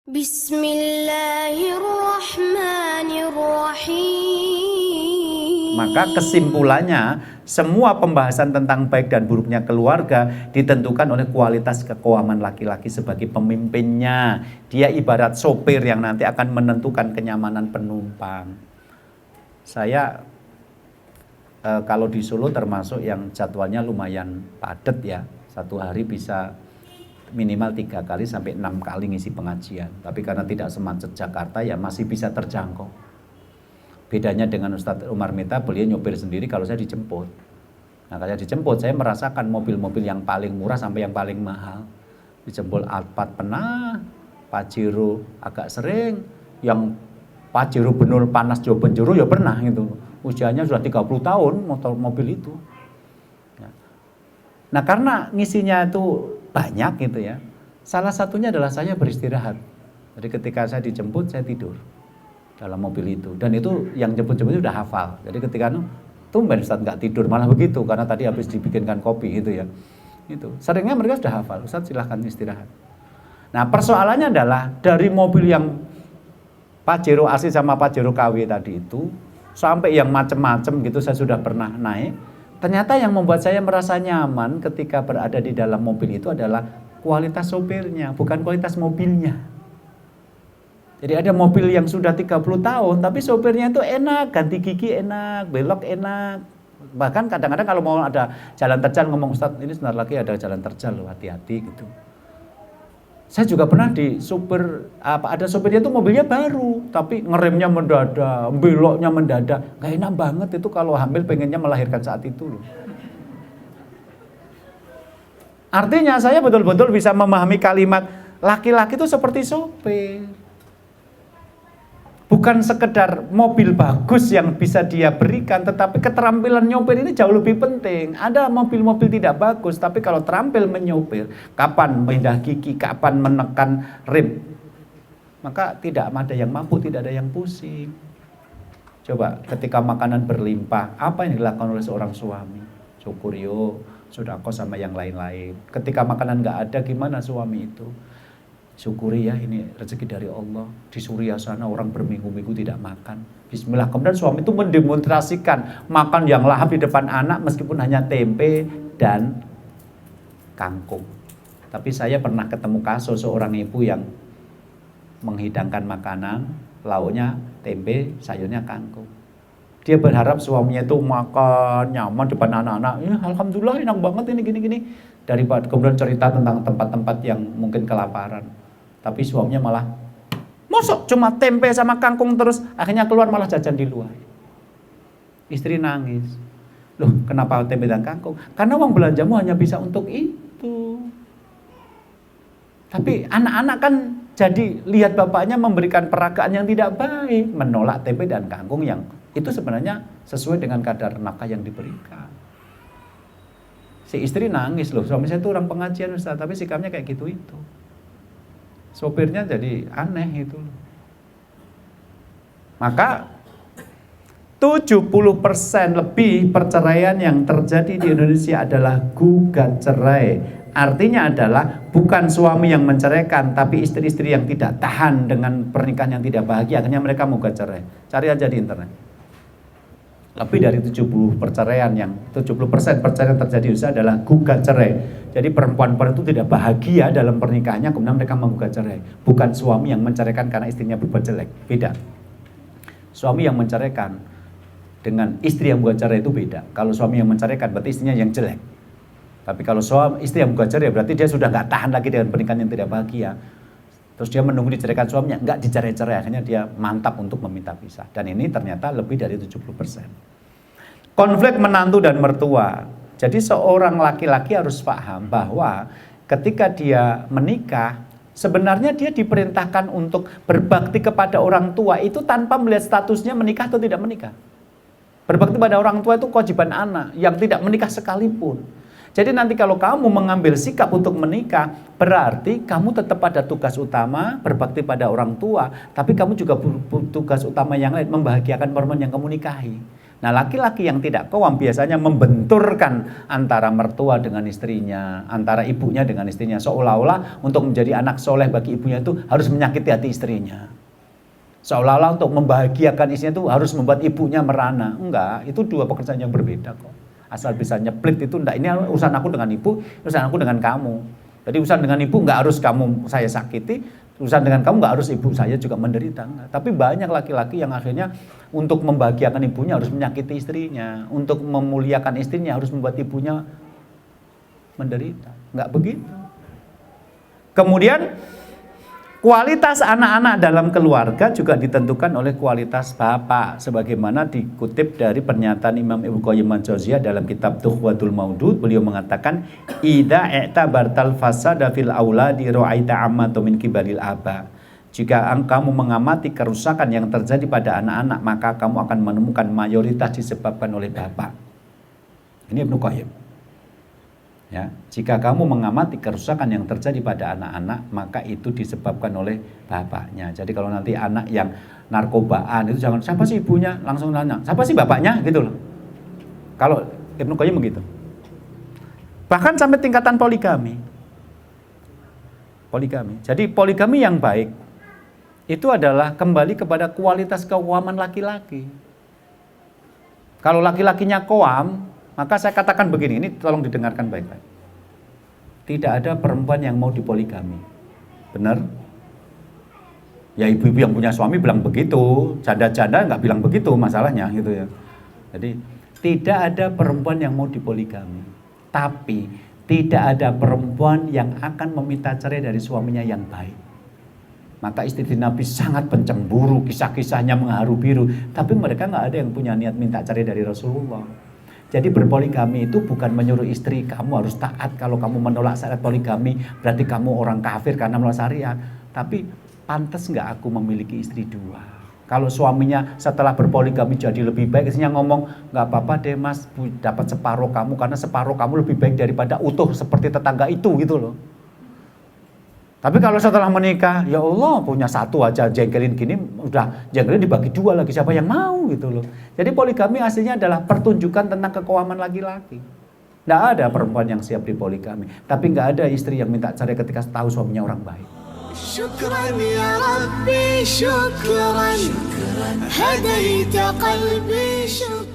Bismillahirrahmanirrahim. Maka kesimpulannya, semua pembahasan tentang baik dan buruknya keluarga ditentukan oleh kualitas keuaman laki-laki sebagai pemimpinnya. Dia ibarat sopir yang nanti akan menentukan kenyamanan penumpang. Saya kalau di Solo termasuk yang jadwalnya lumayan padat ya. Satu hari bisa minimal 3 kali sampai 6 kali ngisi pengajian. Tapi karena tidak semacet Jakarta ya masih bisa terjangkau. Bedanya dengan Ustadz Umar Mita, beliau nyopir sendiri kalau saya dijemput. Nah kalau saya dijemput, saya merasakan mobil-mobil yang paling murah sampai yang paling mahal. Dijemput Alphard pernah, Pajero agak sering, yang Pajero benul panas jauh penjuru ya pernah gitu. Usianya sudah 30 tahun mobil itu. Nah karena ngisinya itu banyak gitu ya. Salah satunya adalah saya beristirahat. Jadi ketika saya dijemput, saya tidur dalam mobil itu. Dan itu yang jemput-jemput sudah hafal. Jadi ketika tumben Ustaz nggak tidur, malah begitu. Karena tadi habis dibikinkan kopi gitu ya. Itu. Seringnya mereka sudah hafal. Ustaz silahkan istirahat. Nah persoalannya adalah dari mobil yang Pajero asli sama Pajero KW tadi itu, sampai yang macem-macem gitu saya sudah pernah naik. Ternyata yang membuat saya merasa nyaman ketika berada di dalam mobil itu adalah kualitas sopirnya, bukan kualitas mobilnya. Jadi ada mobil yang sudah 30 tahun, tapi sopirnya itu enak, ganti gigi enak, belok enak. Bahkan kadang-kadang kalau mau ada jalan terjal ngomong, Ustaz ini sebentar lagi ada jalan terjal loh, hati-hati gitu. Saya juga pernah di ada sopirnya itu mobilnya baru, tapi ngeremnya mendadak, beloknya mendadak. Gak enak banget itu kalau hamil pengennya melahirkan saat itu loh. Artinya saya betul-betul bisa memahami kalimat laki-laki itu seperti sopir. Bukan sekedar mobil bagus yang bisa dia berikan, tetapi keterampilan nyopir ini jauh lebih penting. Ada mobil-mobil tidak bagus, tapi kalau terampil menyopir, kapan pindah gigi, kapan menekan rem, maka tidak ada yang mampu, tidak ada yang pusing. Coba ketika makanan berlimpah, apa yang dilakukan oleh seorang suami? Syukur yo, sodako sama yang lain-lain. Ketika makanan nggak ada, gimana suami itu? Syukuri ya, ini rezeki dari Allah. Di Suriah sana orang berminggu-minggu tidak makan. Bismillah. Kemudian suami itu mendemonstrasikan makan yang lahap di depan anak meskipun hanya tempe dan kangkung. Tapi saya pernah ketemu kasus seorang ibu yang menghidangkan makanan, lauknya tempe, sayurnya kangkung. Dia berharap suaminya itu makan nyaman depan anak-anak. Ya, alhamdulillah enak banget ini gini-gini. Daripada kemudian cerita tentang tempat-tempat yang mungkin kelaparan. Tapi suaminya malah mosok cuma tempe sama kangkung terus, akhirnya keluar malah jajan di luar. Istri nangis. Loh, kenapa tempe dan kangkung? Karena uang belanjamu hanya bisa untuk itu. Tapi anak-anak kan jadi lihat bapaknya memberikan peragaan yang tidak baik, menolak tempe dan kangkung yang itu sebenarnya sesuai dengan kadar nafkah yang diberikan. Si istri nangis loh, suami saya itu orang pengajian Ustaz, tapi sikapnya kayak gitu itu. Sopirnya jadi aneh itu. Maka 70% lebih perceraian yang terjadi di Indonesia adalah gugat cerai. Artinya adalah bukan suami yang menceraikan, tapi istri-istri yang tidak tahan dengan pernikahan yang tidak bahagia, akhirnya mereka mau gugat cerai. Cari aja di internet. Lebih dari 70% perceraian terjadi di Indonesia adalah gugat cerai. Jadi perempuan-perempuan itu tidak bahagia dalam pernikahannya, kemudian mereka menggugat cerai. Bukan suami yang menceraikan karena istrinya berbuat jelek, beda. Suami yang menceraikan dengan istri yang menggugat cerai itu beda. Kalau suami yang menceraikan berarti istrinya yang jelek. Tapi kalau istri yang menggugat cerai berarti dia sudah nggak tahan lagi dengan pernikahan yang tidak bahagia. Terus dia menunggu diceraikan suaminya, nggak dicerai-cerai, akhirnya dia mantap untuk meminta pisah. Dan ini ternyata lebih dari 70%. Konflik menantu dan mertua. Jadi seorang laki-laki harus paham bahwa ketika dia menikah, sebenarnya dia diperintahkan untuk berbakti kepada orang tua itu tanpa melihat statusnya menikah atau tidak menikah. Berbakti pada orang tua itu kewajiban anak yang tidak menikah sekalipun. Jadi nanti kalau kamu mengambil sikap untuk menikah, berarti kamu tetap pada tugas utama berbakti pada orang tua, tapi kamu juga tugas utama yang lain, membahagiakan perempuan yang kamu nikahi. Nah, laki-laki yang tidak qawam biasanya membenturkan antara mertua dengan istrinya, antara ibunya dengan istrinya, seolah-olah untuk menjadi anak soleh bagi ibunya itu harus menyakiti hati istrinya. Seolah-olah untuk membahagiakan istrinya itu harus membuat ibunya merana. Enggak, itu dua pekerjaan yang berbeda kok. Asal bisa nyeplit itu enggak, ini urusan aku dengan ibu, urusan aku dengan kamu. Jadi urusan dengan ibu enggak harus saya sakiti, urusan dengan kamu enggak harus ibu saya juga menderita. Enggak. Tapi banyak laki-laki yang akhirnya untuk membahagiakan ibunya harus menyakiti istrinya, untuk memuliakan istrinya harus membuat ibunya menderita. Enggak begitu. Kemudian kualitas anak-anak dalam keluarga juga ditentukan oleh kualitas bapak, sebagaimana dikutip dari pernyataan Imam Ibnu Qayyim al-Jauziyah dalam kitab Tuhfatul Maudud. Beliau mengatakan, "Idza i'tabartal fasada fil auladi ra'aita ammatu min kibalil aba." Jika kamu mengamati kerusakan yang terjadi pada anak-anak, maka kamu akan menemukan mayoritas disebabkan oleh bapak. Ini Ibnu Qayyim. Ya, jika kamu mengamati kerusakan yang terjadi pada anak-anak, maka itu disebabkan oleh bapaknya. Jadi kalau nanti anak yang narkobaan itu jangan, siapa sih ibunya? Langsung nanya, siapa sih bapaknya? Gitu loh. Kalau Ibnu Qayyim begitu. Bahkan sampai tingkatan poligami. Jadi poligami yang baik itu adalah kembali kepada kualitas kewaman laki-laki. Kalau laki-lakinya qawam, maka saya katakan begini, ini tolong didengarkan baik-baik. Tidak ada perempuan yang mau dipoligami. Benar? Ya ibu-ibu yang punya suami bilang begitu, janda-janda nggak bilang begitu masalahnya gitu ya. Jadi tidak ada perempuan yang mau dipoligami. Tapi tidak ada perempuan yang akan meminta cerai dari suaminya yang baik. Maka istri Nabi sangat pencemburu, kisah-kisahnya mengharu biru. Tapi mereka nggak ada yang punya niat minta cerai dari Rasulullah. Jadi berpoligami itu bukan menyuruh istri kamu harus taat. Kalau kamu menolak syariat poligami berarti kamu orang kafir karena menolak syariat. Tapi pantas nggak aku memiliki istri dua? Kalau suaminya setelah berpoligami jadi lebih baik, istrinya ngomong nggak apa-apa deh mas, dapat separuh kamu karena separuh kamu lebih baik daripada utuh seperti tetangga itu gitu loh. Tapi kalau setelah menikah, ya Allah punya satu aja jengkelin gini, udah jengkelin dibagi dua lagi, siapa yang mau gitu loh. Jadi poligami aslinya adalah pertunjukan tentang keqawaman laki-laki. Tidak ada perempuan yang siap dipoligami, tapi nggak ada istri yang minta cerai ketika tahu suaminya orang baik. Syukran ya Rabbi, syukran, hadaita qalbi, syukran.